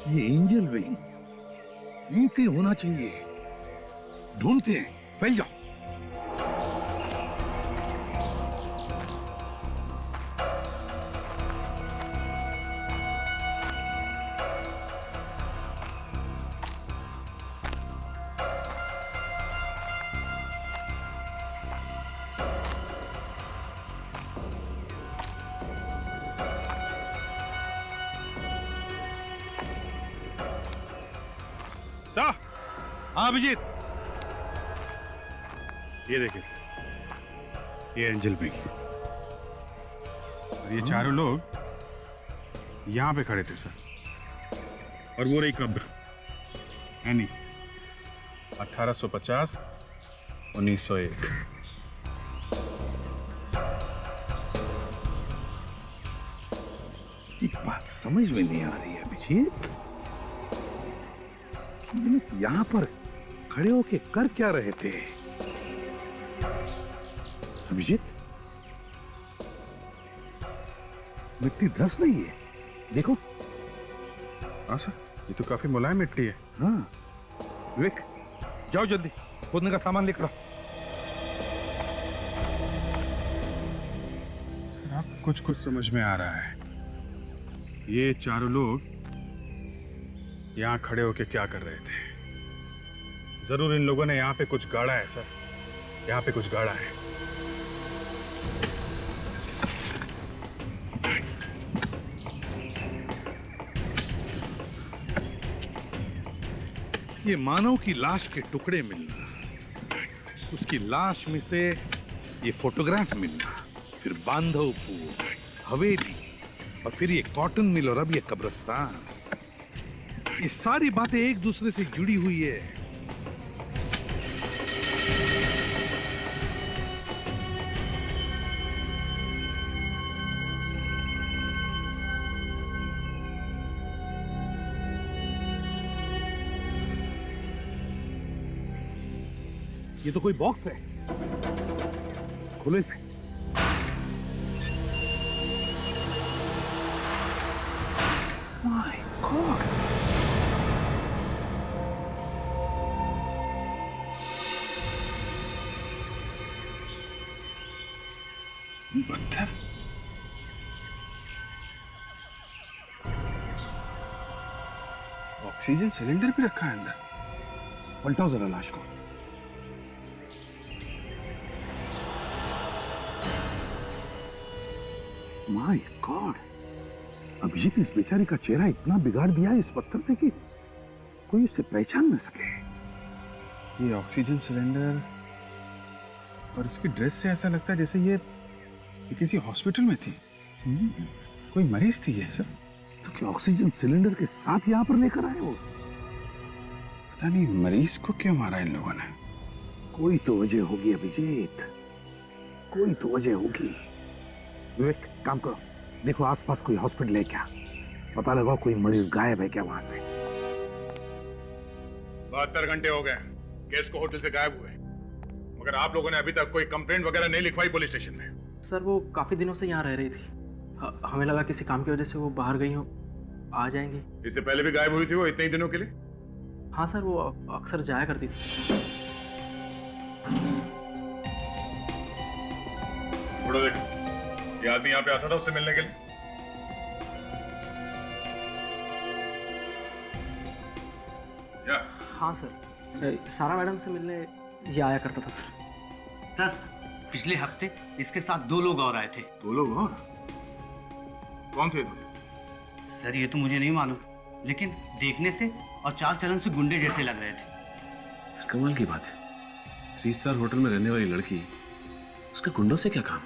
ये angel wing यहीं कहीं होना चाहिए। ढूंढते हैं, फैल जाओ। सर, हाँ अभिजीत, ये देखिए सर, ये एंजल विंग और ये चारों लोग यहां पे खड़े थे सर। और वो रही कब्र, एनी 1850 1901। एक बात समझ में नहीं आ रही है अभिजीत, यहां पर खड़े होके कर क्या रहे थे? अभिजीत, मिट्टी धंस रही है, देखो। हाँ सर, ये तो काफी मुलायम मिट्टी है। हाँ विवेक, जाओ जल्दी खोदने का सामान लेकर आओ। सर आप कुछ समझ में आ रहा है। ये चारों लोग यहां खड़े होके क्या कर रहे थे? जरूर इन लोगों ने यहां पे कुछ गाड़ा है सर, यहां पे कुछ गाड़ा है। ये मानव की लाश के टुकड़े मिलना, उसकी लाश में से ये फोटोग्राफ मिलना, फिर बांधवपुर, हवेली, और फिर ये कॉटन मिल, और अब ये कब्रिस्तान, ये सारी बातें एक दूसरे से जुड़ी हुई है। ये तो कोई बॉक्स है, खुले से। माय गॉड, पत्थर। ऑक्सीजन सिलेंडर भी रखा है अंदर। पलटाओ जरा लाश को। माय गॉड, अभिजीत, इस बेचारे का चेहरा इतना बिगाड़ दिया है इस पत्थर से कि कोई उसे पहचान न सके। ये ऑक्सीजन सिलेंडर और इसकी ड्रेस से ऐसा लगता है जैसे ये किसी हॉस्पिटल में थी। कोई मरीज थी ये सब। तो क्या ऑक्सीजन सिलेंडर के साथ यहां पर लेकर आए वो? पता नहीं मरीज को क्यों मारा इन लोगों ने। कोई तो वजह होगी अभिजीत, कोई तो वजह होगी। विवेक, काम करो, देखो आसपास कोई हॉस्पिटल है क्या, पता लगाओ कोई मरीज गायब है क्या वहां से। 72 घंटे हो गए केस को होटल से गायब हुए, मगर आप लोगों ने अभी तक कोई कंप्लेंट वगैरह नहीं लिखवाई पुलिस स्टेशन में। सर वो काफी दिनों से यहाँ रह रही थी, हमें लगा किसी काम की वजह से वो बाहर गई हो, आ जाएंगी। इससे पहले भी गायब हुई थी वो इतने ही दिनों के लिए? हाँ सर, वो अक्सर जाया करती थी। थोड़ा देखो, ये आदमी यहाँ पे आता था उससे मिलने के लिए? या? हाँ सर, सारा मैडम से मिलने ये आया करता था सर। सर पिछले हफ्ते इसके साथ 2 लोग और आए थे। 2 लोग और? कौन थे? सर ये तो मुझे नहीं मालूम, लेकिन देखने से और चाल चलन से गुंडे जैसे लग रहे थे। कमाल की बात है, 3 स्टार होटल में रहने वाली लड़की, उसके गुंडों से क्या काम?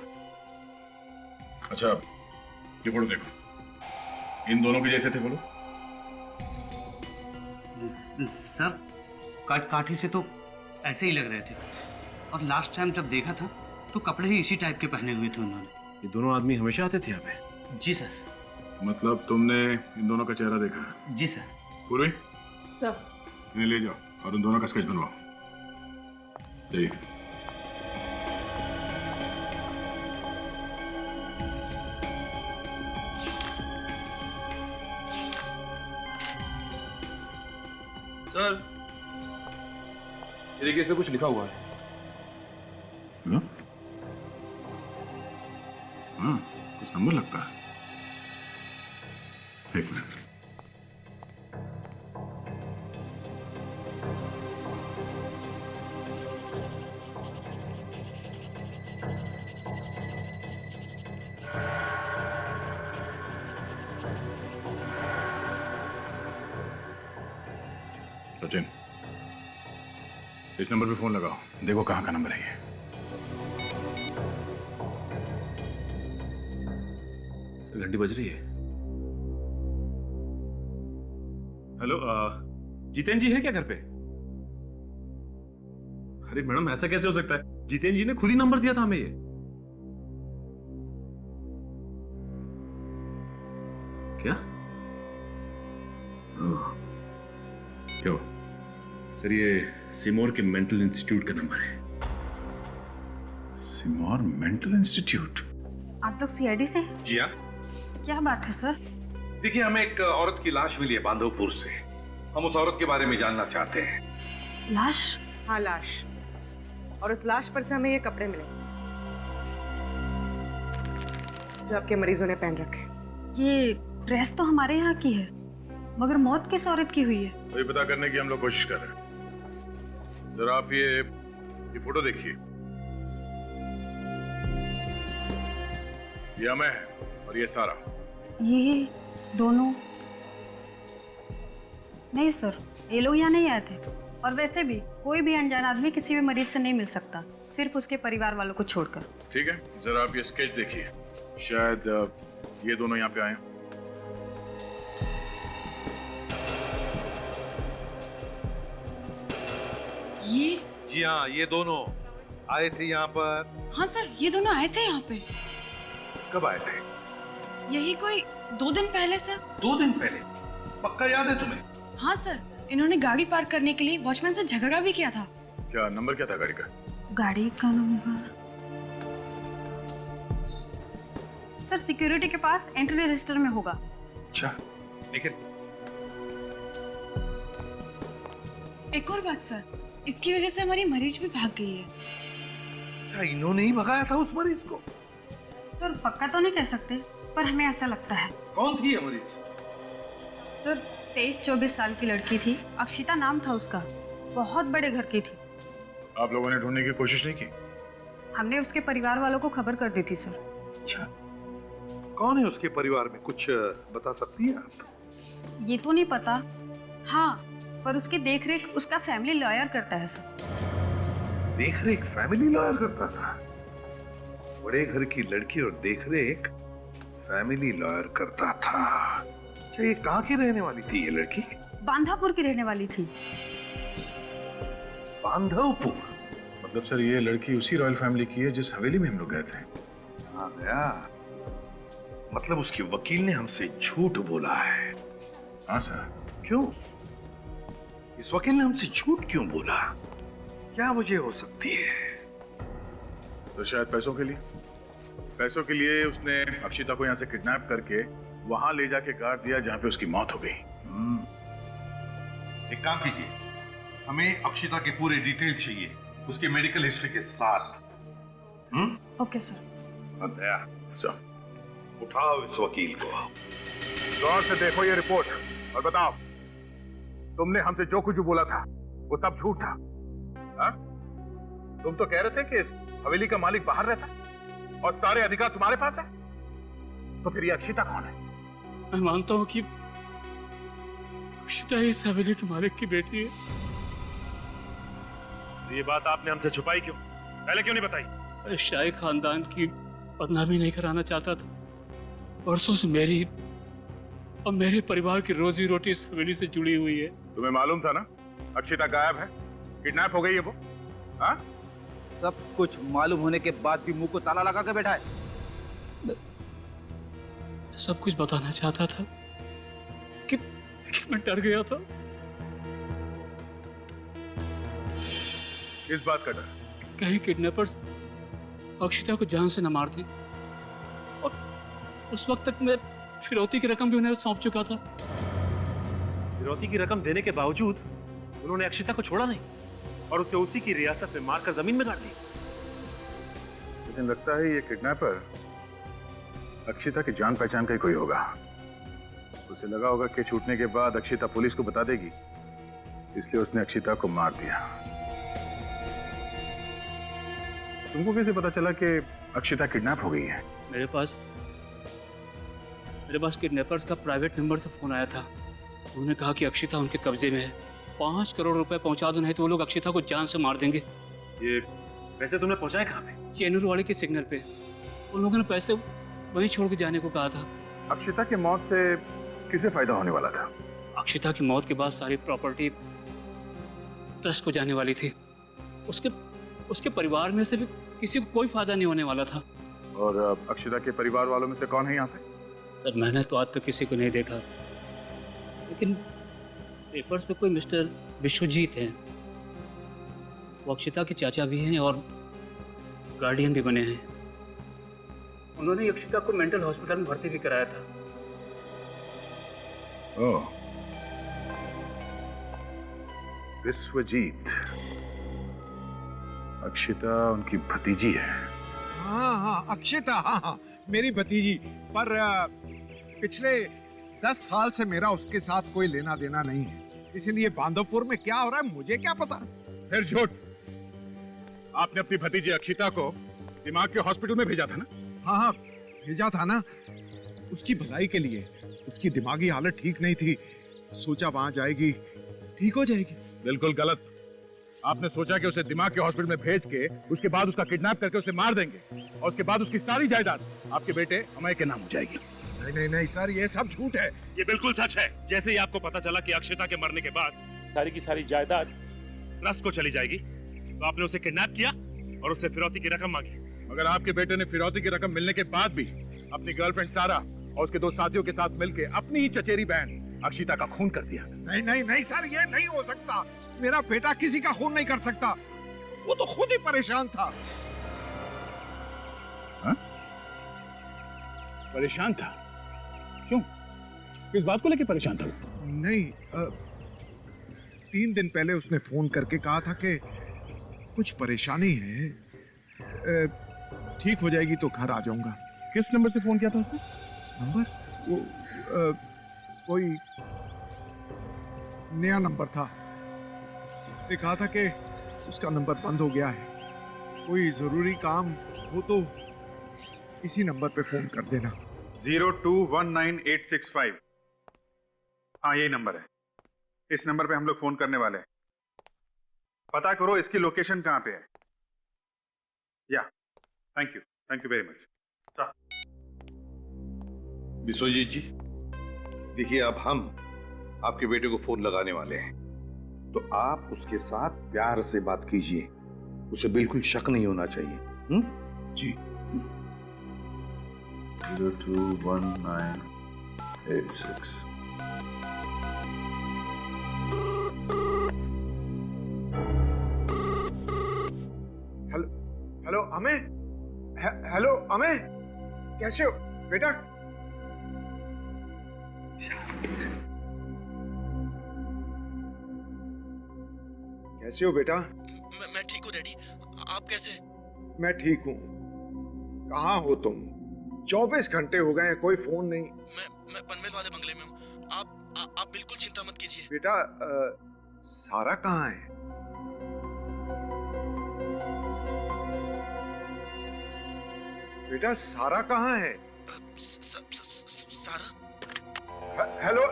अच्छा ये फोटो देखो, इन दोनों के जैसे थे वो लोग? सर काठी से तो ऐसे ही लग रहे थे, और लास्ट टाइम जब देखा था तो कपड़े ही इसी टाइप के पहने हुए थे उन्होंने। ये दोनों आदमी हमेशा आते थे यहाँ पे? जी सर। मतलब तुमने इन दोनों का चेहरा देखा? जी सर। पूर्वी, सर इन्हें ले जाओ और उन दोनों का स्केच बनवाओ। ठीक। सर, ये देखिए इसमें कुछ लिखा हुआ है। हाँ, कुछ नंबर लगता है। एक मिनट। सचिन, इस नंबर पे फोन लगाओ, देखो कहाँ का नंबर है ये। सर, घंटी बज रही है। हेलो, जितेंद्र जी है क्या घर पे? अरे मैडम, ऐसा कैसे हो सकता है? जितेंद्र जी ने खुद ही नंबर दिया था हमें ये। क्या? क्यों? सर, ये सिमोर के मेंटल इंस्टीट्यूट का नंबर है। सिमोर मेंटल इंस्टीट्यूट? आप लोग सीआईडी से हैं? जी हाँ। क्या बात है सर? देखिए, हमें एक औरत की लाश मिली है बांधवपुर से। हम उस औरत के बारे में जानना चाहते हैं। लाश? हाँ, लाश। और उस लाश पर से हमें ये कपड़े मिले जो आपके मरीजों ने पहन रखे। ये ड्रेस तो हमारे यहाँ की है, मगर मौत किस औरत की हुई है? तो ये पता करने की हम लोग कोशिश कर रहे हैं। जरा आप ये फोटो देखिए। ये अमय है और ये सारा। ये दोनों? नहीं सर, ये लोग यहाँ नहीं आए थे। और वैसे भी कोई भी अनजान आदमी किसी भी मरीज से नहीं मिल सकता, सिर्फ उसके परिवार वालों को छोड़कर। ठीक है, जरा आप ये स्केच देखिए। शायद ये दोनों यहाँ पे आए हैं। ये? जी हाँ, ये दोनों आए थे यहाँ पर। हाँ सर, ये दोनों आए थे यहाँ पे। कब आए थे? यही कोई 2 दिन पहले सर। 2 दिन पहले? पक्का याद है तुम्हें? हाँ सर, इन्होंने गाड़ी पार्क करने के लिए वॉचमैन से झगड़ा भी किया था। क्या नंबर क्या था गाड़ी का? गाड़ी का नंबर? सर, सिक्योरिटी के पास एंट्री रजिस्टर में होगा। अच्छा, लेकिन एक और बात सर, इसकी वजह से हमारी मरीज भी भाग गई है। क्या इन्होंने ही भगाया था उस मरीज को? सर, पक्का तो नहीं कह सकते, पर हमें ऐसा लगता है। कौन थी ये मरीज? सर, 23-24 साल की लड़की थी, अक्षिता नाम था उसका। बहुत बड़े घर की थी। आप लोगों ने ढूंढने की कोशिश नहीं की? हमने उसके परिवार वालों को खबर कर दी थी सर। अच्छा, कौन है उसके परिवार में, कुछ बता सकती हैं आप? ये तो नहीं पता। हाँ, पर उसकी देखरेख उसका फैमिली लॉयर करता है सर। देखरेख फैमिली लॉयर करता था? बड़े घर की लड़की और देखरेख फैमिली लॉयर करता था। अच्छा, ये कहाँ की रहने वाली थी ये लड़की? बांधापुर की रहने वाली थी। बांधवपुर? मतलब सर, ये लड़की उसी रॉयल फैमिली की है जिस हवेली में हम लोग गए थे। हाँ गया, मतलब उसके वकील ने हमसे झूठ बोला है। हाँ सर। क्यों? इस वकील ने हमसे झूठ क्यों बोला? क्या वजह हो सकती है? तो शायद पैसों के लिए। पैसों के लिए उसने अक्षिता को यहाँ से किडनैप करके वहां ले जाके गाड़ दिया जहाँ पे उसकी मौत हो गई। एक काम कीजिए, हमें अक्षिता के पूरे डिटेल चाहिए, उसके मेडिकल हिस्ट्री के साथ। Okay sir. दया, सर, उठाओ इस वकील को। गौर से देखो ये रिपोर्ट और बताओ, तुमने हमसे जो कुछ भी बोला था वो सब झूठ था। हा? तुम तो कह रहे थे कि इस हवेली का मालिक बाहर रहता और सारे अधिकार तुम्हारे पास है। तो फिर ये अक्षिता कौन है? मैं मानता हूँ कि अक्षिता इस हवेली के मालिक की बेटी है। ये बात आपने हमसे छुपाई क्यों? पहले क्यों नहीं बताई? मैं शाही खानदान की बदनामी नहीं कराना चाहता था। वर्षों से मेरी और मेरे परिवार की रोजी रोटी इस हवेली से जुड़ी हुई है। तुम्हें मालूम था ना अक्षिता गायब है, किडनैप हो गई है वो? हाँ? सब कुछ मालूम होने के बाद भी मुंह को ताला लगा के बैठा है। सब कुछ बताना चाहता था कि मैं डर गया था। इस बात का डर? कहीं किडनैपर्स अक्षिता को जान से न मार दें। और उस वक्त तक मैं फिरौती की रकम भी उन्हें सौंप चुका था। फिरौती की रकम देने के बावजूद उन्होंने अक्षिता को छोड़ा नहीं और उसे उसी की रियासत में मारकर जमीन में गाड़ दिया। लेकिन लगता है ये किडनैपर अक्षिता की जान पहचान का ही कोई होगा। उसे लगा होगा कि छूटने के बाद अक्षिता पुलिस को बता देगी, इसलिए उसने अक्षिता को मार दिया। तुमको कैसे पता चला कि अक्षिता किडनैप हो गई है? मेरे पास किडनैपर्स का प्राइवेट नंबर से फोन आया था। उन्होंने कहा कि अक्षिता उनके कब्जे में है, 5 करोड़ रुपए पहुंचा दो, नहीं तो वो लोग अक्षिता को जान से मार देंगे। ये पैसे तुमने पहुंचाए कहाँ पे? चेनूर वाले के सिग्नल पे। उन लोगों ने पैसे वहीं छोड़ के जाने को कहा था। अक्षिता की मौत से किसे फायदा होने वाला था? अक्षिता की मौत के बाद सारी प्रॉपर्टी ट्रस्ट को जाने वाली थी। उसके परिवार में से भी किसी को कोई फायदा नहीं होने वाला था। और अक्षिता के परिवार वालों में से कौन है यहाँ पे? सर, मैंने तो आज तक किसी को नहीं देखा, लेकिन पेपर्स पे कोई मिस्टर विश्वजीत हैं। वो अक्षिता के चाचा भी हैं और गार्डियन भी बने हैं। उन्होंने अक्षिता को मेंटल हॉस्पिटल में भर्ती भी कराया था। ओह, विश्वजीत। अक्षिता उनकी भतीजी है। हाँ, अक्षिता, हाँ, मेरी भतीजी। पर पिछले 10 साल से मेरा उसके साथ कोई लेना देना नहीं है, इसीलिए बांधवपुर में क्या हो रहा है मुझे क्या पता। फिर झूठ। आपने अपनी भतीजी अक्षिता को दिमाग के हॉस्पिटल में भेजा था ना? हाँ, भेजा था ना, उसकी भलाई के लिए। उसकी दिमागी हालत ठीक नहीं थी, सोचा वहां जाएगी, ठीक हो जाएगी। बिल्कुल गलत। आपने सोचा कि उसे दिमाग के हॉस्पिटल में भेज के उसके बाद उसका किडनैप करके उसे मार देंगे और उसके बाद उसकी सारी जायदाद आपके बेटे अमय के नाम हो जाएगी। नहीं सर, ये सब झूठ है। ये बिल्कुल सच है। जैसे ही आपको पता चला कि अक्षिता के मरने के बाद सारी की सारी जायदाद ट्रस्ट को चली जाएगी, तो आपने उसे किडनैप किया और उससे फिरौती की रकम मांगी। मगर आपके बेटे ने फिरौती की रकम मिलने के बाद भी अपनी गर्लफ्रेंड सारा और उसके 2 साथियों के साथ मिलकर अपनी ही चचेरी बहन अक्षिता का खून कर दिया। नहीं सर, ये नहीं हो सकता। मेरा बेटा किसी का खून नहीं कर सकता, वो तो खुद ही परेशान था। हा? परेशान था? क्यों? किस बात को लेकर परेशान था? नहीं, 3 दिन पहले उसने फोन करके कहा था कि कुछ परेशानी है, ठीक हो जाएगी तो घर आ जाऊंगा। किस नंबर से फोन किया था उसने? नंबर? वो कोई नया नंबर था। उसने कहा था कि उसका नंबर बंद हो गया है, कोई जरूरी काम हो तो इसी नंबर पे फोन कर देना। 0219865। हाँ, यही नंबर है। इस नंबर पे हम लोग फोन करने वाले हैं। पता करो इसकी लोकेशन कहाँ पे है। या, thank you very much. Vishwajeet ji, देखिए, अब हम आपके बेटे को फोन लगाने वाले हैं, तो आप उसके साथ प्यार से बात कीजिए, उसे बिल्कुल शक नहीं होना चाहिए। जी। 021986। हेलो अमय, हेलो अमय, कैसे हो बेटा? कैसे हो बेटा? मैं ठीक हूँ डैडी, आप कैसे? मैं ठीक हूँ। कहाँ हो तुम? 24 घंटे हो गए हैं, कोई फोन नहीं। मैं पनवेल वाले बंगले में हूँ। आप बिल्कुल चिंता मत कीजिए। बेटा, सारा कहाँ है? बेटा, सारा कहाँ है? सारा? हेलो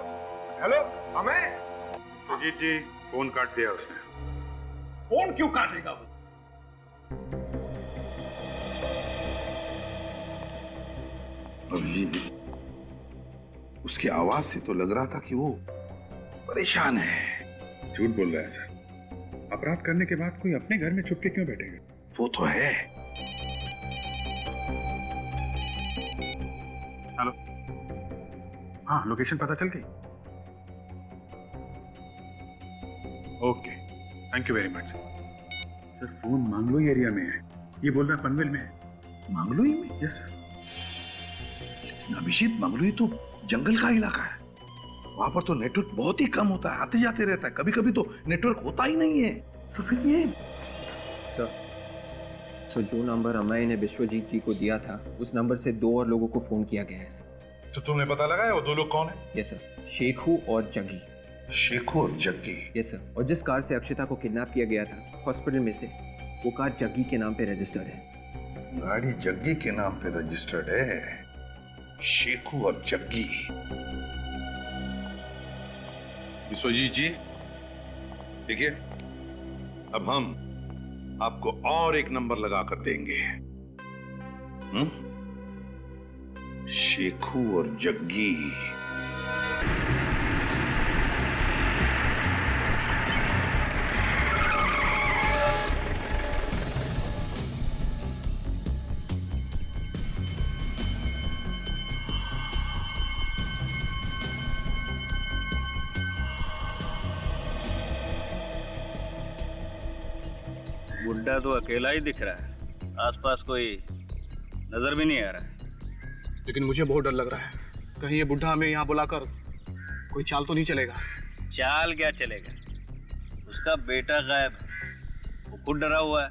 अमय। सुजीत जी, फोन काट दिया उसने। फोन क्यों काटेगा वो? अभी उसकी आवाज से तो लग रहा था कि वो परेशान है। झूठ बोल रहा है सर। अपराध करने के बाद कोई अपने घर में छुप के क्यों बैठेगा? वो तो है। हेलो, हाँ, लोकेशन पता चल गई? Okay, thank you very much. Sir, phone Mangloi area में है, ये बोल रहा है पनवेल में है। मंगलोई में? Yes sir. लेकिन अभिषेक, मंगलोई तो जंगल का इलाका है। वहां पर तो नेटवर्क बहुत ही कम होता है, आते जाते रहता है, कभी कभी तो नेटवर्क होता ही नहीं है। तो फिर ये सर जो नंबर अमय ने विश्वजीत जी को दिया था उस नंबर से 2 और लोगों को फोन किया गया है सर। तो तुमने पता लगाया वो 2 लोग कौन है? यस सर, शेखू और जग्गी। शेखू और जग्गी? यस सर, और जिस कार से अक्षिता को किडनैप किया गया था हॉस्पिटल में से, वो कार जग्गी के नाम पे रजिस्टर्ड है। गाड़ी जग्गी के नाम पे रजिस्टर्ड है? शेखू और जग्गी। विश्वजीत जी देखिए, अब हम आपको और एक नंबर लगा कर देंगे। शेखू और जग्गी। बुड्ढा तो अकेला ही दिख रहा है, आसपास कोई नजर भी नहीं आ रहा है। लेकिन मुझे बहुत डर लग रहा है, कहीं ये बुढ़ा हमें यहाँ बुलाकर कोई चाल तो नहीं चलेगा। चाल क्या चलेगा, उसका बेटा गायब है, वो खुद डरा हुआ है।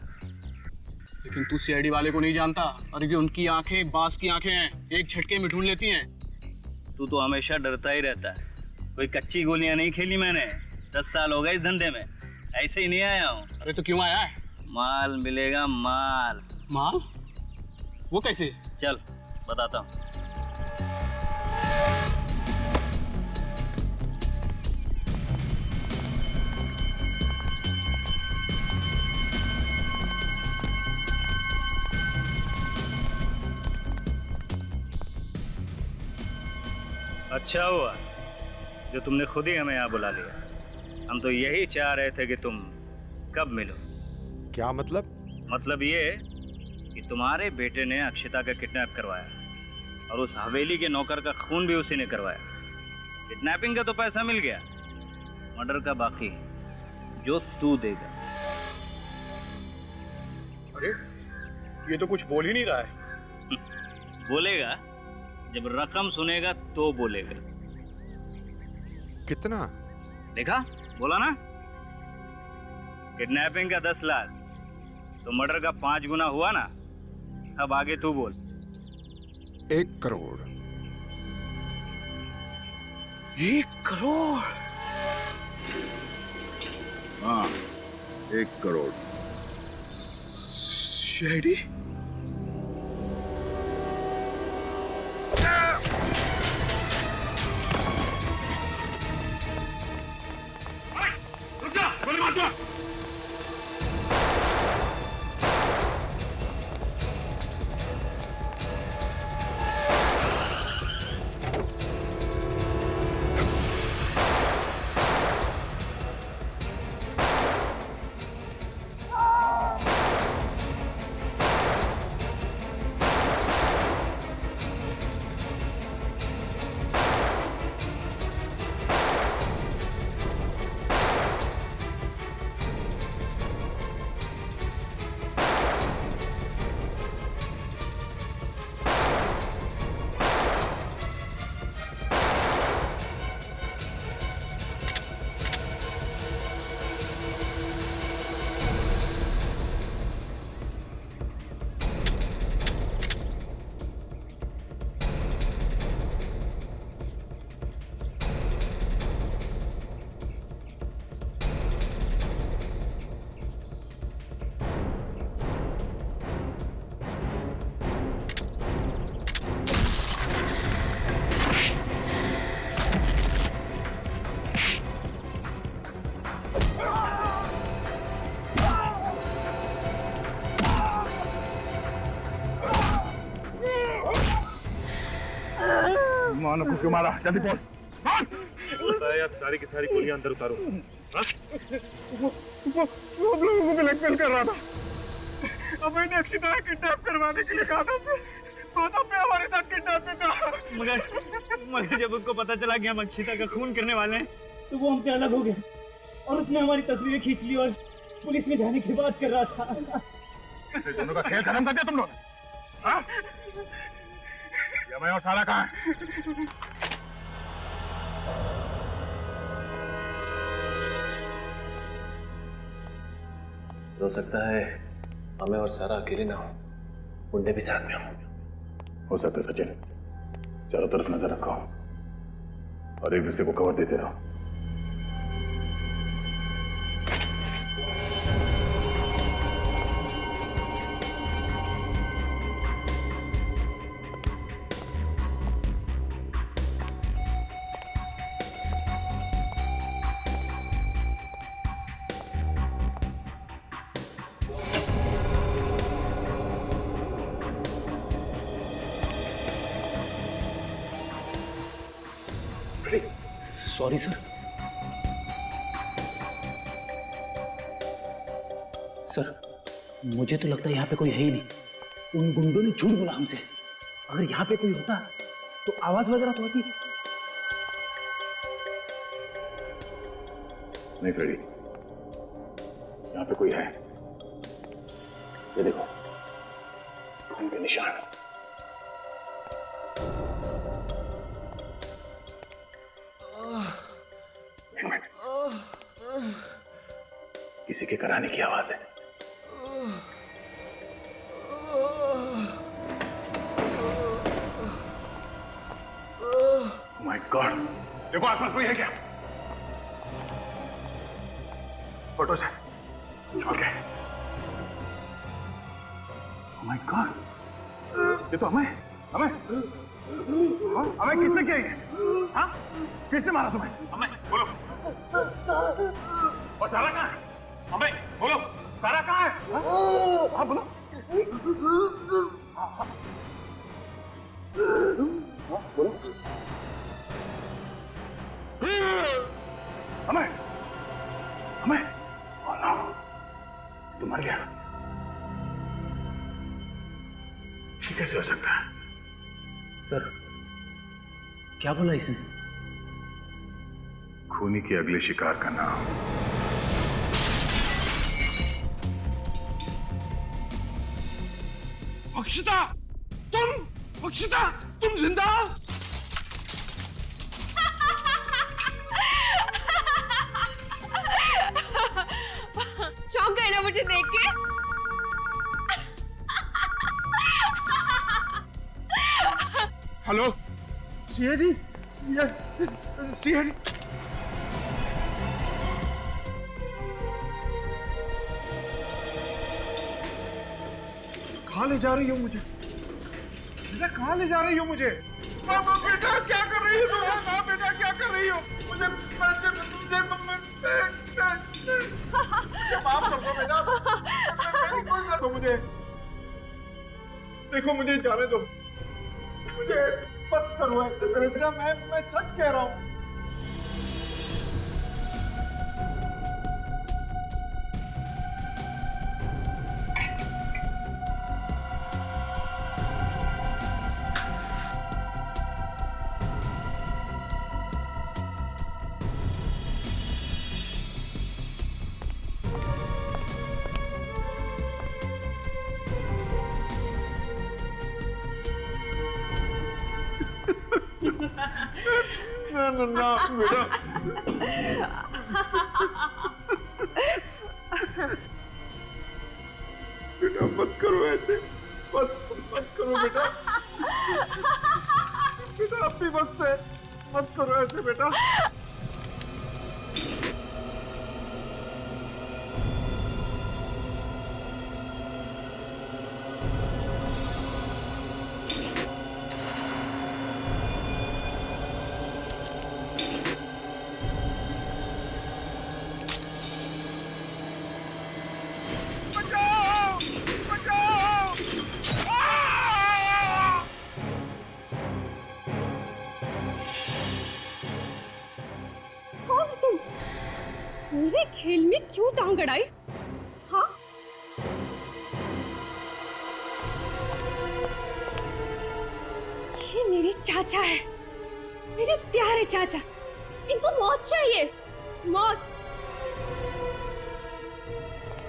लेकिन तू सीआईडी वाले को नहीं जानता, और ये उनकी आंखें बांस की आंखें हैं, एक झटके में ढूंढ लेती हैं। तू तो हमेशा डरता ही रहता है, कोई कच्ची गोलियां नहीं खेली मैंने, 10 साल हो गए इस धंधे में, ऐसे ही नहीं आया हूँ। अरे तो क्यों आया है? माल मिलेगा, माल। माल? वो कैसे? चल बताता हूँ। अच्छा हुआ जो तुमने खुद ही हमें यहाँ बुला लिया, हम तो यही चाह रहे थे कि तुम कब मिलो। क्या मतलब? मतलब ये कि तुम्हारे बेटे ने अक्षिता का किडनैप करवाया, और उस हवेली के नौकर का खून भी उसी ने करवाया। किडनैपिंग का तो पैसा मिल गया, मर्डर का बाकी जो तू देगा। अरे ये तो कुछ बोल ही नहीं रहा है। बोलेगा, जब रकम सुनेगा तो बोलेगा। कितना? देखा, बोला ना, किडनैपिंग का 10 लाख, तो मर्डर का 5 गुना हुआ ना। अब आगे तू बोल। 1 करोड़। 1 करोड़? हाँ, 1 करोड़। सीआईडी? मानो को क्यों मारा? जल्दी बोल। यार सारी की सारी गोलियां अंदर उतारो। वो हम लोगों को ब्लैकमेल कर रहा था। अब मैंने अक्षिता को किडनैप करवाने के लिए कहा था, तो पे हमारे साथ किडनैप में था। मगर जब उनको पता चला कि हम अक्षिता का खून करने वाले हैं, तो वो हमसे अलग हो गया और उसने हमारी तस्वीरें खींच ली और पुलिस में जाने की बात कर रहा था। दोनों का खेल खत्म कर दिया तुम लोग। मैं और सारा कहाँ है? हो सकता है हमें और सारा अकेले ना हो, मुंडे भी साथ में हो सकता है सचिन। चारों तरफ नजर रखो और एक दूसरे को कवर देते रहो। Sorry sir. सर मुझे तो लगता है यहाँ पे कोई है ही नहीं। उन गुंडों ने झूठ बोला हमसे। अगर यहाँ पे कोई होता तो आवाज वगैरह तो होती। नहीं फ्रेडी, यहाँ पे कोई है। ये देखो खून के निशान। किसी के कराने की आवाज है। माय गॉड, देखो आसपास कोई है क्या? फोटो से समझ गए। माय गॉड, ये तो हमें किसने किया ये? हाँ, किसने मारा तुम्हें? हमें बोलो। और सारा कहाँ है? हमें बोलो, सारा कहाँ है? हाँ बोलो। बोलो। हमें तुम मर गया। ये कैसे हो सकता है? सर क्या बोला इसने? खूनी के अगले शिकार का नाम। अक्षता, तुम जिंदा? चौंक गए ना मुझे देख के? Hello CID, CID. कहाँ ले जा रही हो मुझे? बेटा कहाँ ले जा रही हो मुझे? बेटा क्या कर रही हो तुम? हाँ बेटा क्या कर रही हो? मुझे माफ कर दो बेटा, कोई कर दो मुझे। देखो मुझे जाने दो, मुझे मत करो ऐसे तरह से। मैं सच कह रहा हूँ। ना बेटा, बेटा मत करो ऐसे, मत करो बेटा। बेटा अब भी वक्त है, मत करो ऐसे बेटा। मुझे खेल में क्यों टांग अड़ाई? हाँ? ये मेरे चाचा है, मेरे प्यारे चाचा। इनको मौत चाहिए, मौत।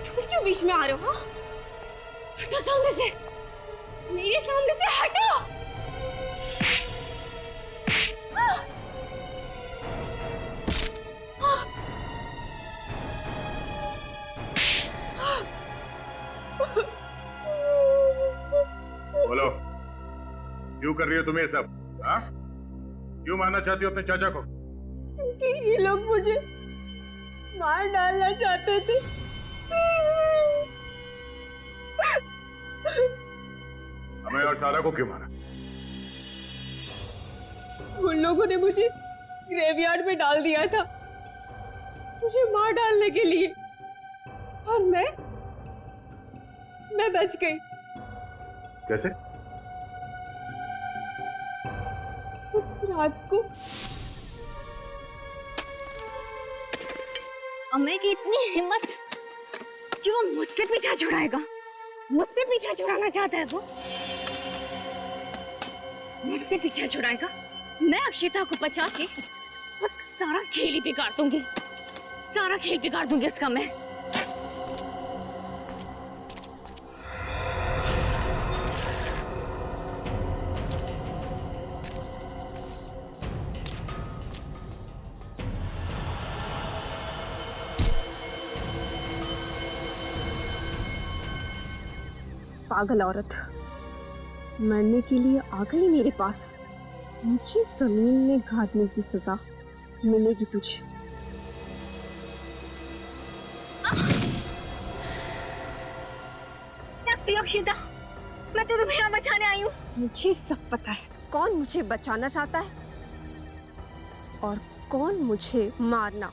तुम क्यों बीच में आ रहे हो? हाँ? हटो सामने से, मेरे सामने से हटो। क्यों कर रही हो तुम ये सब? हाँ? क्यों मारना चाहती हो अपने चाचा को? क्योंकि ये लोग मुझे मार डालना चाहते थे। हमें और सारा को क्यों मारा? उन लोगों ने मुझे ग्रेवयार्ड में डाल दिया था, मुझे मार डालने के लिए, और मैं बच गई। कैसे? उस रात को अमय की इतनी हिम्मत कि वो मुझसे पीछा छुड़ाएगा, मुझसे पीछा छुड़ाना चाहता है वो, मुझसे पीछा छुड़ाएगा। मैं अक्षिता को बचा के उसका सारा खेल ही बिगाड़ दूंगी, सारा खेल बिगाड़ दूंगी उसका मैं। पागल औरत, मरने के लिए आ गई मेरे पास। मुझे जमीन में गाड़ने की सजा मिलेगी तुझे। अक्षिता, मैं तो तुम्हें यहाँ बचाने आई हूँ। मुझे सब पता है कौन मुझे बचाना चाहता है और कौन मुझे मारना।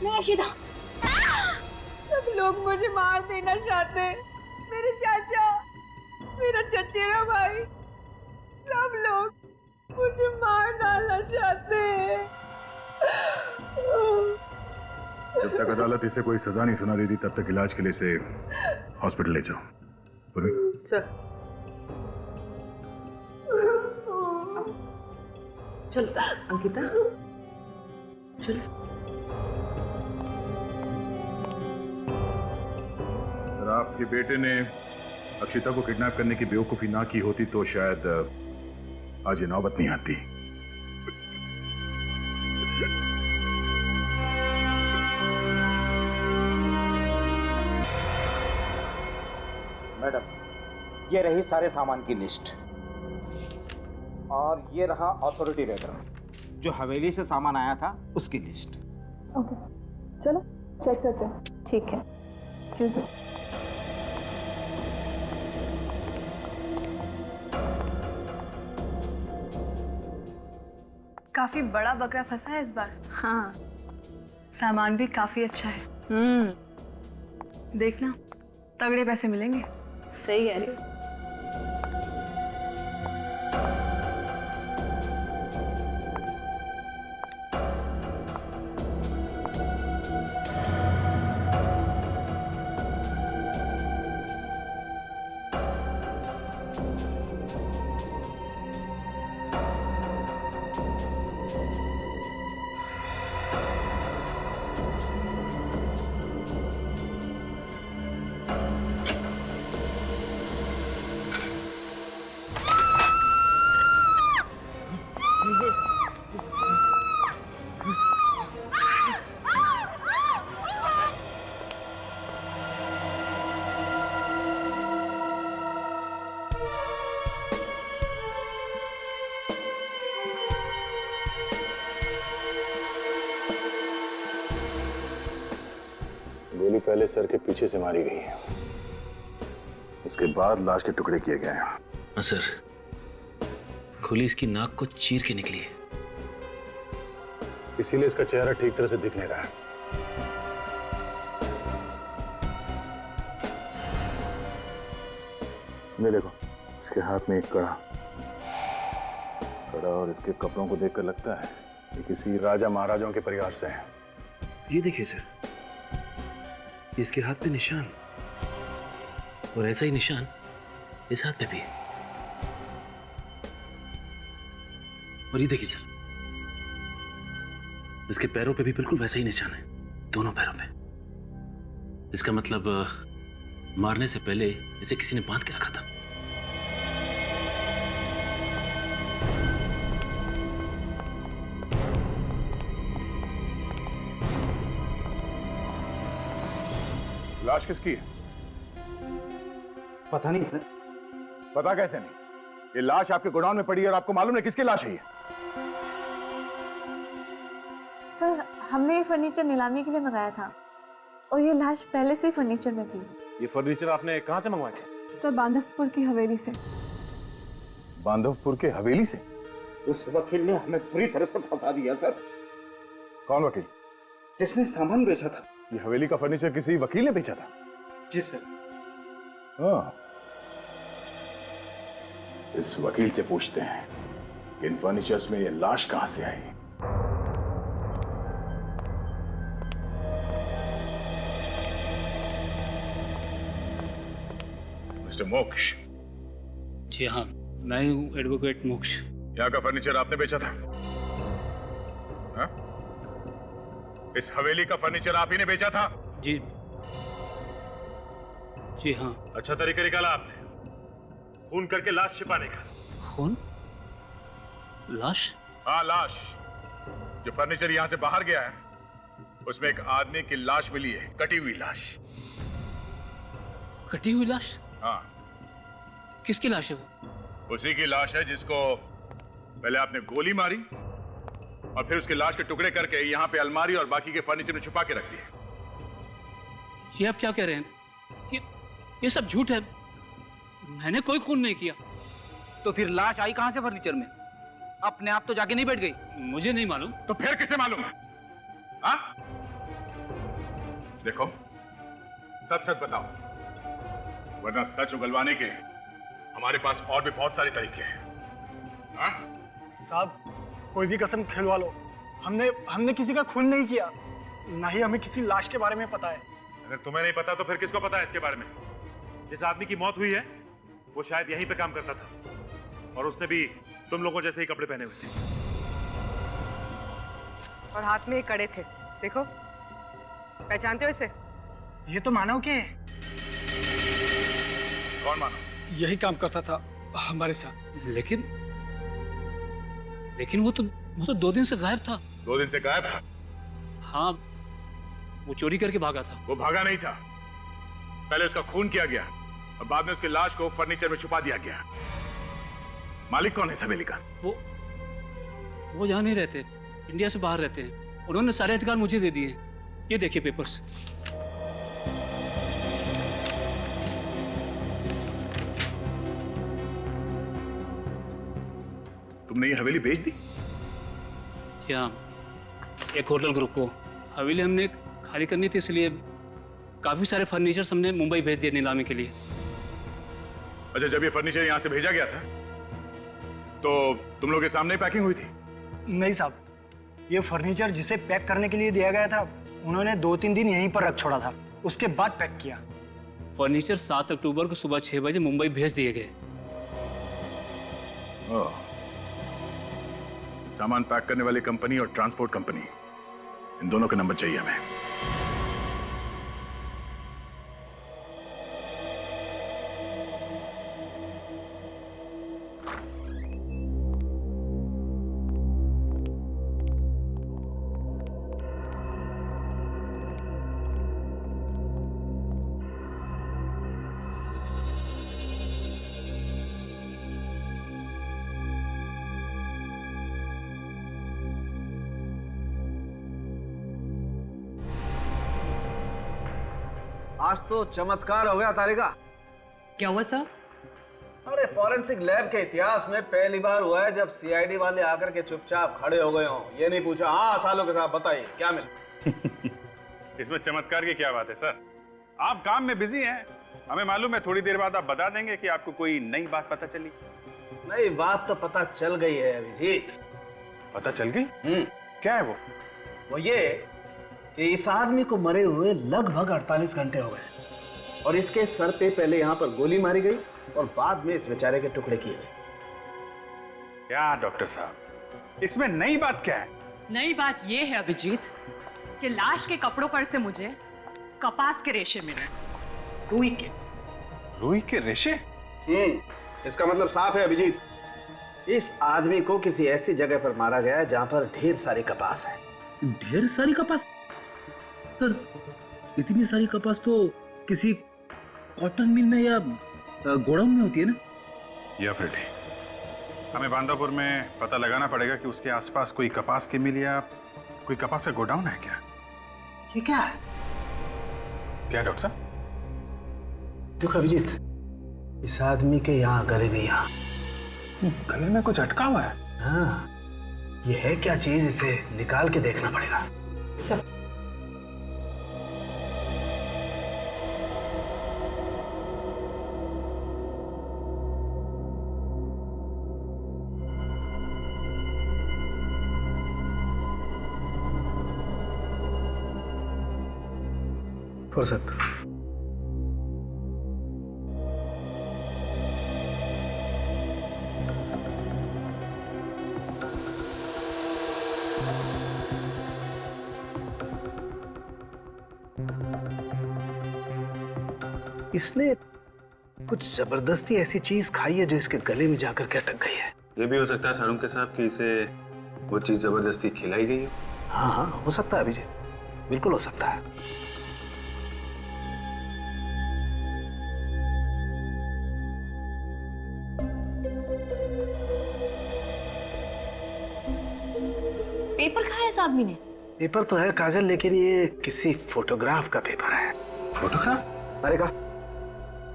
नहीं अक्षिता, सब लोग मुझे मार देना चाहते हैं। मेरे चाचा, मेरा चचेरा भाई, सब लोग मुझे मार डालना चाहते हैं। जब तक अदालत इसे कोई सजा नहीं सुना देती तब तक इलाज के लिए इसे हॉस्पिटल ले जाओ। सर चलो अंकिता, चलो। अगर आपके बेटे ने अक्षिता को किडनैप करने की बेवकूफी ना की होती तो शायद आज ये नौबत नहीं आती। मैडम, ये रही सारे सामान की लिस्ट और ये रहा अथॉरिटी लेटर, जो हवेली से सामान आया था उसकी लिस्ट। ओके, चलो चेक करते हैं। ठीक है, एक्सक्यूज मी। काफी बड़ा बकरा फंसा है इस बार। हाँ, सामान भी काफी अच्छा है। देखना, तगड़े पैसे मिलेंगे। सही कह रही हो। गोली पहले सर के पीछे से मारी गई है, उसके बाद लाश के टुकड़े किए गए हैं। हाँ सर, गोली इसकी नाक को चीर के निकली है, इसीलिए इसका चेहरा ठीक तरह से दिख नहीं रहा है। ये देखो, इसके हाथ में एक कड़ा और इसके कपड़ों को देखकर लगता है कि किसी राजा महाराजाओं के परिवार से है। ये देखिए सर, इसके हाथ पे निशान, और ऐसा ही निशान इस हाथ पे भी है। और ये देखिए सर, इसके पैरों पे भी बिल्कुल वैसा ही निशान है, दोनों पैरों पे। इसका मतलब मारने से पहले इसे किसी ने बांध के रखा था। लाश किसकी है? पता नहीं सर। पता कैसे नहीं? ये लाश आपके गोडाउन में पड़ी है और आपको मालूम है किसकी लाश है ये? सर, हमने ये फर्नीचर नीलामी के लिए मंगाया था और ये लाश पहले से ही फर्नीचर में थी। ये फर्नीचर आपने कहां से मंगवाया था? सर, बांधवपुर की हवेली से। बांधवपुर के हवेली से? उस वकील ने हमें पूरी तरह से फंसा दिया सर। कौन वकील? जिसने सामान बेचा था। ये हवेली का फर्नीचर किसी वकील ने बेचा था? जी सर। हाँ, इस वकील से पूछते हैं कि इन फर्नीचर्स में ये लाश कहां से आई। मिस्टर मोक्ष। जी हाँ, मैं हूँ एडवोकेट मोक्ष। यहाँ का फर्नीचर आपने बेचा था? हाँ? इस हवेली का फर्नीचर आप ही ने बेचा था? जी जी हाँ। अच्छा तरीका निकाला आपने खून करके लाश छिपाने का। खून? लाश? हाँ, लाश। जो फर्नीचर यहाँ से बाहर गया है उसमें एक आदमी की लाश मिली है, कटी हुई लाश। कटी हुई लाश? हाँ। किसकी लाश है वो? उसी की लाश है जिसको पहले आपने गोली मारी और फिर उसके लाश के टुकड़े करके यहाँ पे अलमारी और बाकी के फर्नीचर में छुपा के रख दिया। ये आप क्या कह रहे हैं? ये सब झूठ है। मैंने कोई खून नहीं किया। तो फिर लाश आई कहां से फर्नीचर में? अपने आप तो जाके नहीं बैठ गई? मुझे नहीं मालूम। तो फिर किसे मालूम है? हाँ? देखो, सच सच बताओ, वरना सच उगलवाने के हमारे पास और भी बहुत सारे तरीके हैं। हाँ? साहब, कोई भी कसम खिलवा लो, हमने किसी का खून नहीं किया, ना ही हमें किसी लाश के बारे में पता है। अगर तुम्हें नहीं पता तो फिर किसको पता है इसके बारे में? जिस आदमी की मौत हुई है वो शायद यहीं पे काम करता था और उसने भी तुम लोगों जैसे ही कपड़े पहने हुए थे और हाथ में एक कड़े थे। देखो, पहचानते हो इसे? ये तो मानव के है। कौन मानव? यही काम करता था हमारे साथ। लेकिन वो तो 2 दिन से गायब था। 2 दिन से गायब था? हाँ, वो चोरी करके भागा था। वो भागा नहीं था, पहले उसका खून किया गया और बाद में उसकी लाश को फर्नीचर में छुपा दिया गया। मालिक कौन है इस हवेली का? वो यहाँ नहीं रहते, इंडिया से बाहर रहते हैं। उन्होंने सारे अधिकार मुझे दे दिए। ये देखिए पेपर्स। तुमने ये हवेली बेच दी? क्या? एक होटल ग्रुप को हवेली हमने खाली करनी थी, इसलिए काफी सारे फर्नीचर हमने मुंबई भेज दिए नीलामी के लिए। अच्छा, जब ये फर्नीचर यहाँ से भेजा गया था तो तुम लोग के सामने पैकिंग हुई थी? नहीं साहब, ये फर्नीचर जिसे पैक करने के लिए दिया गया था उन्होंने 2-3 दिन यहीं पर रख छोड़ा था, उसके बाद पैक किया। फर्नीचर 7 अक्टूबर को सुबह 6 बजे मुंबई भेज दिए गए। सामान पैक करने वाली कंपनी और ट्रांसपोर्ट कंपनी, इन दोनों के नंबर चाहिए हमें। आज तो चमत्कार हो गया तारिका। क्या हुआ सर? अरे फॉरेंसिक लैब के इतिहास में पहली बार हुआ है जब सीआईडी वाले आकर के चुपचाप खड़े हो गए हों। ये नहीं पूछा हाँ सालों के साथ बताइए क्या मिला। इसमें चमत्कार की क्या बात है सर? आप काम में बिजी हैं, हमें मालूम है। थोड़ी देर बाद आप बता देंगे कि आपको कोई नई बात पता चली। नई बात तो पता चल गई है अभिजीत। पता चल गई? क्या है वो? वो ये कि इस आदमी को मरे हुए लगभग 48 घंटे हो गए और इसके सर पे पहले यहाँ पर गोली मारी गई और बाद में इस बेचारे के टुकड़े किए गए। क्या डॉक्टर साहब, इसमें नई बात क्या है? नई बात ये है अभिजीत कि लाश के कपड़ों पर से मुझे कपास के रेशे मिले, रुई के। रुई के रेशे? इसका मतलब साफ है अभिजीत, इस आदमी को किसी ऐसी जगह पर मारा गया है जहां पर ढेर सारी कपास है। ढेर सारी कपास? सर, इतनी सारी कपास तो किसी कॉटन मिल में या गोडाउन में होती है ना? या फिर हमें बांदापुर में पता लगाना पड़ेगा कि उसके आसपास कोई कपास की मिल या कोई कपास का गोडाउन है क्या? ये क्या है? क्या डॉक्टर साहब? देखो अभिजीत, इस आदमी के यहाँ गले में यहाँ गले में कुछ अटका हुआ है। हाँ, ये है क्या चीज, इसे निकाल के देखना पड़ेगा। सर फुर्सत। इसने कुछ जबरदस्ती ऐसी चीज खाई है जो इसके गले में जाकर के अटक गई है। ये भी हो सकता है सारुण के साहब कि इसे वो चीज जबरदस्ती खिलाई गई हो। हाँ हाँ, हो सकता है अभिजीत, बिल्कुल हो सकता है। पेपर कहाँ है इस आदमी ने? पेपर तो है काजल, लेकिन ये किसी फोटोग्राफ का पेपर है। फोटोग्राफ? अरे कहा,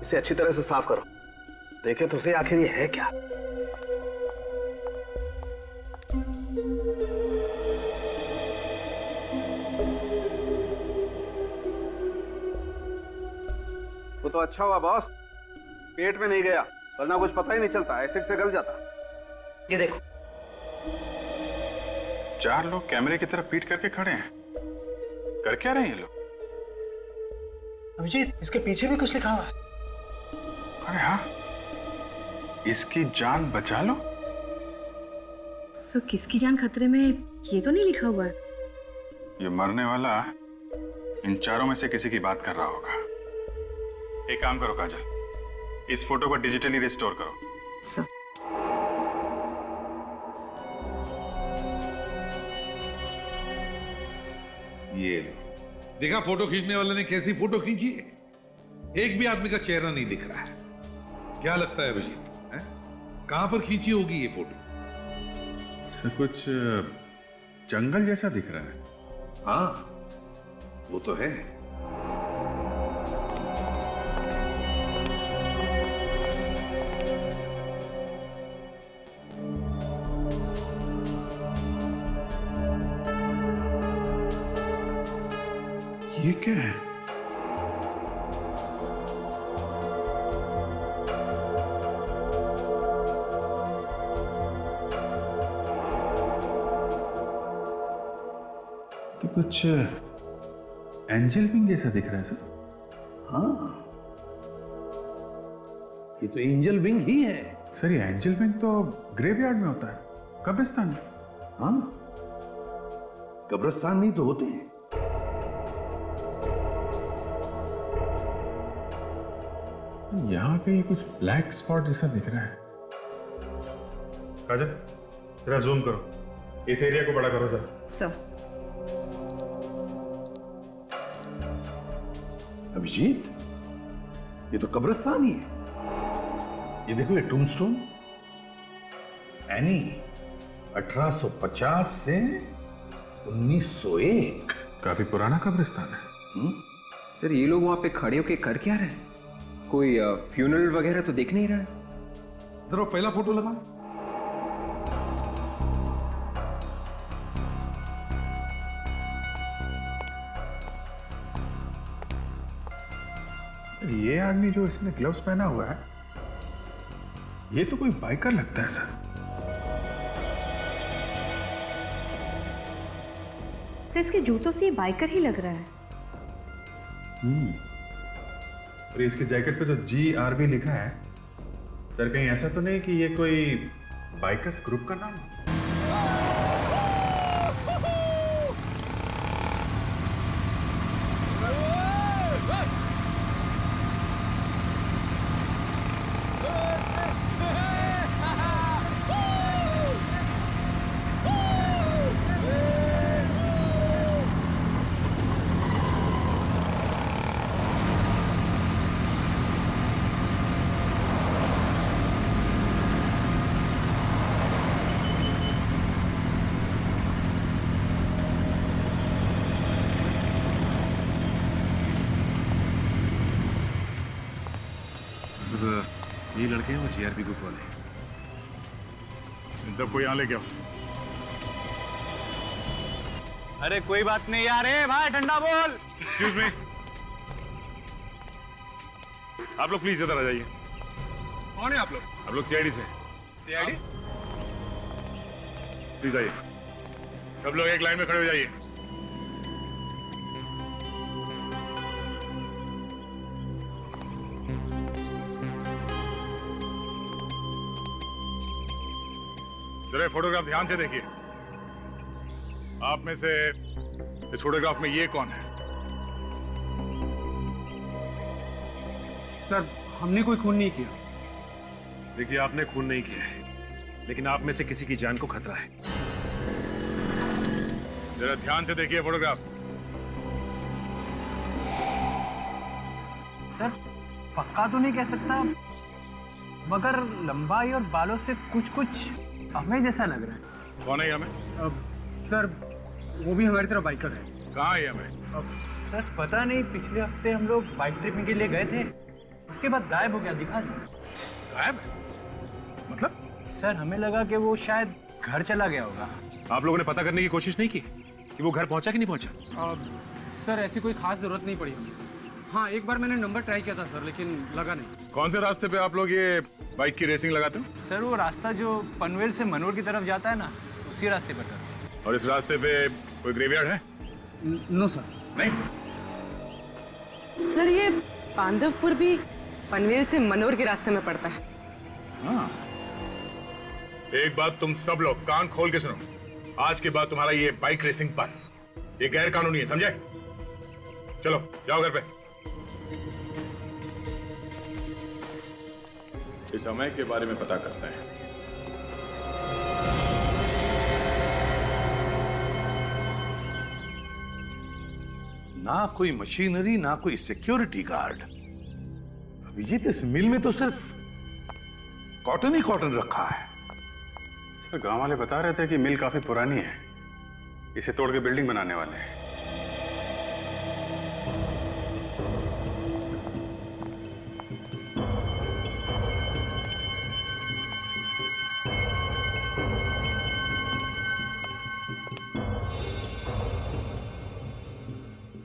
इसे अच्छी तरह से साफ करो, देखे तो सही आखिर ये है क्या। वो तो अच्छा हुआ बॉस, पेट में नहीं गया, वरना कुछ पता ही नहीं चलता, एसिड से गल जाता। ये देखो, 4 लोग कैमरे की तरफ पीट करके खड़े हैं। कर क्या रहे हैं ये लोग? अभिजीत, इसके पीछे भी कुछ लिखा हुआ है। अरे हाँ, इसकी जान बचा लो। सर, किसकी जान खतरे में, ये तो नहीं लिखा हुआ है। ये मरने वाला इन चारों में से किसी की बात कर रहा होगा। एक काम करो काजल, इस फोटो को डिजिटली रिस्टोर करो। सर ये लो, देखा फोटो खींचने वाले ने कैसी फोटो खींची है? एक भी आदमी का चेहरा नहीं दिख रहा है। क्या लगता है अभिजीत, कहां पर खींची होगी ये फोटो? सब कुछ जंगल जैसा दिख रहा है। हाँ, वो तो है। ये क्या है? तो कुछ एंजल विंग जैसा दिख रहा है सर। हाँ, ये तो एंजल विंग ही है। सर ये एंजल विंग तो ग्रेवयार्ड में होता है, कब्रिस्तान में। हाँ, कब्रिस्तान में तो होते हैं। यहाँ पे कुछ ब्लैक स्पॉट जैसा दिख रहा है। काजल, जरा जूम करो, इस एरिया को बड़ा करो सर। सर अभिजीत, ये तो कब्रिस्तान ही है। ये देखो, ये टूमस्टोन एनी 1850 से 1901। काफी पुराना कब्रिस्तान है। सर ये लोग वहां पे खड़े होके कर क्या रहे हैं? कोई फ्यूनरल वगैरह तो देख नहीं रहा है। जरा पहला फोटो लगा। ये आदमी जो इसने ग्लव्स पहना हुआ है, ये तो कोई बाइकर लगता है सर। सर, इसके जूतों से ये बाइकर ही लग रहा है। और इसकी जैकेट पे जो GRB लिखा है, सर कहीं ऐसा तो नहीं कि ये कोई बाइकर्स ग्रुप का नाम है? लड़के हैं वो जीआरपी ग्रुप वाले। इन सबको यहाँ लेके आओ। अरे कोई बात नहीं यार, भाई ठंडा बोल। एक्सक्यूज मी, आप लोग प्लीज इधर आ जाइए। कौन है आप लोग? आप लोग सीआईडी से? सीआईडी? प्लीज आइए, सब लोग एक लाइन में खड़े हो जाइए। जरा फोटोग्राफ ध्यान से देखिए। आप में से इस फोटोग्राफ में ये कौन है? सर हमने कोई खून नहीं किया। देखिए, आपने खून नहीं किया है, लेकिन आप में से किसी की जान को खतरा है। जरा ध्यान से देखिए फोटोग्राफ। सर पक्का तो नहीं कह सकता, मगर लंबाई और बालों से कुछ कुछ हमें जैसा लग रहा है। कौन है हमें? सर वो भी हमारी तरफ बाइकर है। कहाँ है हमें? सर पता नहीं, पिछले हफ्ते हम लोग बाइक ट्रिपिंग के लिए गए थे, उसके बाद गायब हो गया, दिखा नहीं। गायब? मतलब? सर हमें लगा कि वो शायद घर चला गया होगा। आप लोगों ने पता करने की कोशिश नहीं की कि वो घर पहुंचा कि नहीं पहुंचा? सर ऐसी कोई खास जरूरत नहीं पड़ी हमें। हाँ एक बार मैंने नंबर ट्राई किया था सर, लेकिन लगा नहीं। कौन से रास्ते पे आप लोग ये बाइक की रेसिंग लगाते हो? सर वो रास्ता जो पनवेल से मनोर की तरफ जाता है ना, उसी रास्ते पर कर। और इस रास्ते पे कोई ग्रेवयार्ड है? No sir. नहीं? सर ये बांधवपुर भी पनवेल से मनोर के रास्ते में पड़ता है। हाँ। एक बात तुम सब लोग कान खोल के सुनो, आज के बाद तुम्हारा ये बाइक रेसिंग बंद। ये गैर कानूनी है, समझे? चलो जाओ घर पे। इस समय के बारे में पता करते हैं। ना कोई मशीनरी, ना कोई सिक्योरिटी गार्ड। अभिजीत इस मिल में तो सिर्फ कॉटन ही कॉटन रखा है। सर गांव वाले बता रहे थे कि मिल काफी पुरानी है, इसे तोड़ के बिल्डिंग बनाने वाले हैं।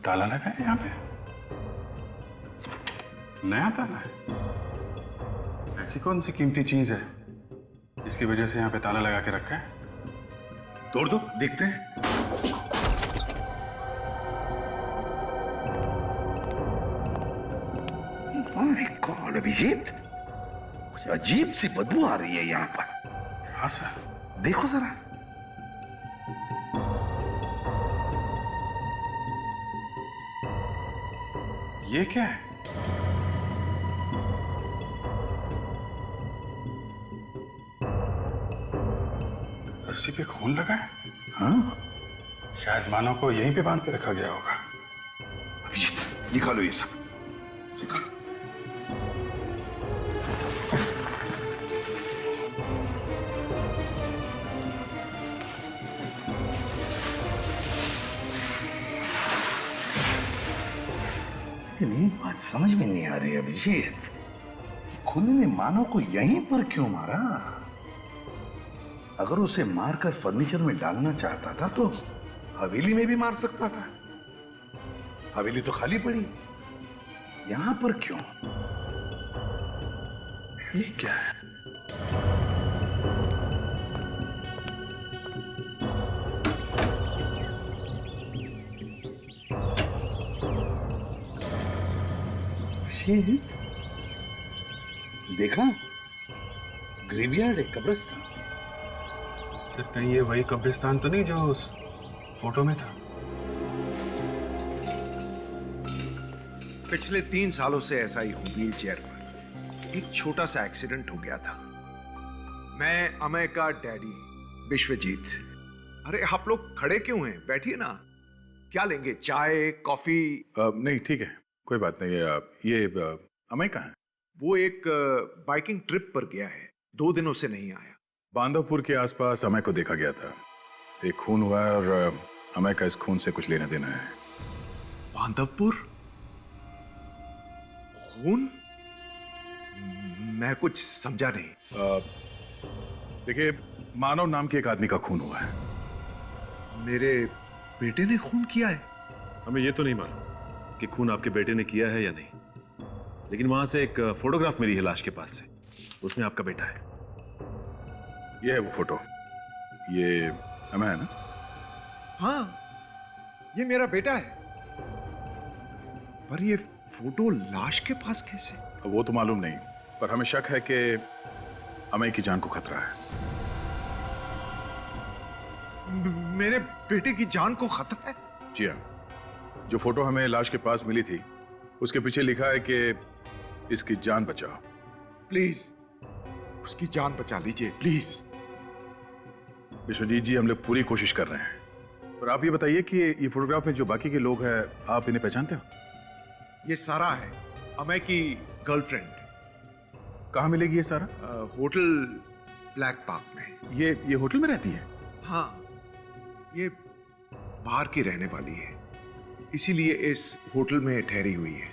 ताला लगा है यहाँ पे, नया ताला है। ऐसी कौन सी कीमती चीज है जिसकी वजह से यहाँ पे ताला लगा के रखा है? तोड़ दो, देखते हैं। माय गॉड अभिजीत, कुछ अजीब सी बदबू आ रही है यहाँ पर। हाँ सर। देखो जरा। ये क्या है? रस्सी पे खून लगा है। हाँ, शायद मानव को यहीं पे बांध के रखा गया होगा। अभिजीत निकालो ये सब, निकालो। लेकिन एक बात समझ में नहीं आ रही अभिजीत, खुद ने मानव को यहीं पर क्यों मारा? अगर उसे मारकर फर्नीचर में डालना चाहता था तो हवेली में भी मार सकता था। हवेली तो खाली पड़ी, यहां पर क्यों? ये क्या है? देखा, ग्रेवयार्ड है, कब्रिस्तान। सर कहीं ये वही कब्रिस्तान तो नहीं जो उस फोटो में था? पिछले 3 सालों से ऐसा ही हूं व्हील चेयर पर। एक छोटा सा एक्सीडेंट हो गया था। मैं अमय का डैडी विश्वजीत। अरे आप लोग खड़े क्यों हैं? बैठिए ना। क्या लेंगे, चाय कॉफी? नहीं ठीक है, कोई बात नहीं। ये अमय कहाँ है? वो एक बाइकिंग ट्रिप पर गया है, 2 दिनों से नहीं आया। बांधवपुर के आसपास अमय को देखा गया था। एक खून हुआ है और अमय का इस खून से कुछ लेना देना है। बांधवपुर? खून? मैं कुछ समझा नहीं। देखिए, मानव नाम के एक आदमी का खून हुआ है। मेरे बेटे ने खून किया है? हमें ये तो नहीं मालूम कि खून आपके बेटे ने किया है या नहीं, लेकिन वहां से एक फोटोग्राफ मिली है लाश के पास से, उसमें आपका बेटा है। ये है वो फोटो, ये अमय है ना? हाँ, ये मेरा बेटा है। पर ये फोटो लाश के पास कैसे? वो तो मालूम नहीं, पर हमें शक है कि अमय की जान को खतरा है। मेरे बेटे की जान को खतरा है? जी हाँ, जो फोटो हमें लाश के पास मिली थी उसके पीछे लिखा है कि इसकी जान बचाओ। प्लीज उसकी जान बचा लीजिए, प्लीज। विश्वजीत जी, हम लोग पूरी कोशिश कर रहे हैं, पर आप ये बताइए कि ये फोटोग्राफ में जो बाकी के लोग हैं, आप इन्हें पहचानते हो? ये सारा है, अमय की गर्लफ्रेंड। कहाँ मिलेगी ये सारा? होटल ब्लैक पार्क में। ये होटल में रहती है? हाँ, ये बाहर की रहने वाली है, इसीलिए इस होटल में ठहरी हुई है।